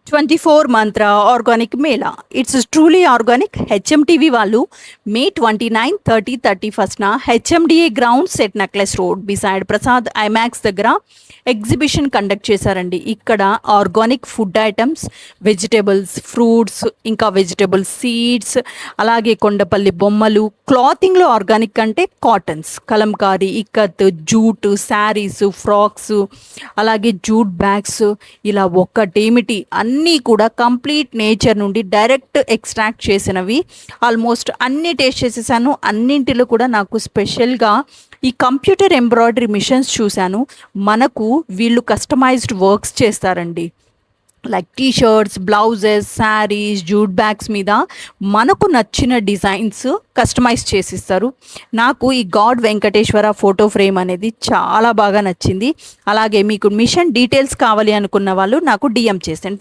24 Mantra organic mela it's truly organic HMTV వాళ్ళు May 29, 30, 31న HMDA ground set Necklace Road beside Prasad IMAX దగ్గర exhibition conduct చేశారండి. ఇక్కడ organic food items, vegetables, fruits, ఇంకా vegetable seeds, అలాగే కొండపల్లి బొమ్మలు, క్లాతింగ్లో ఆర్గానిక్ అంటే cottons, kalamkari, ikat, jute, saris, frocks, అలాగే జూట్ బ్యాగ్స్, ఇలా ఒక్కటేమిటి అన్నీ కూడా కంప్లీట్ నేచర్ నుండి డైరెక్ట్ ఎక్స్ట్రాక్ట్ చేసినవి. ఆల్మోస్ట్ అన్ని టేస్ట్ చేసేసాను. అన్నింటిలో కూడా నాకు స్పెషల్గా ఈ కంప్యూటర్ ఎంబ్రాయిడరీ మిషన్స్ చూశాను. మనకు వీళ్ళు కస్టమైజ్డ్ వర్క్స్ చేస్తారండి. Like T-shirts, blouses, saris, jute bags మీద మనకు నచ్చిన డిజైన్స్ కస్టమైజ్ చేసిస్తారు. నాకు ఈ గాడ్ వెంకటేశ్వర ఫోటో ఫ్రేమ్ అనేది చాలా బాగా నచ్చింది. అలాగే మీకు మిషన్ డీటెయిల్స్ కావాలి అనుకున్న వాళ్ళు నాకు డిఎం చేసండి.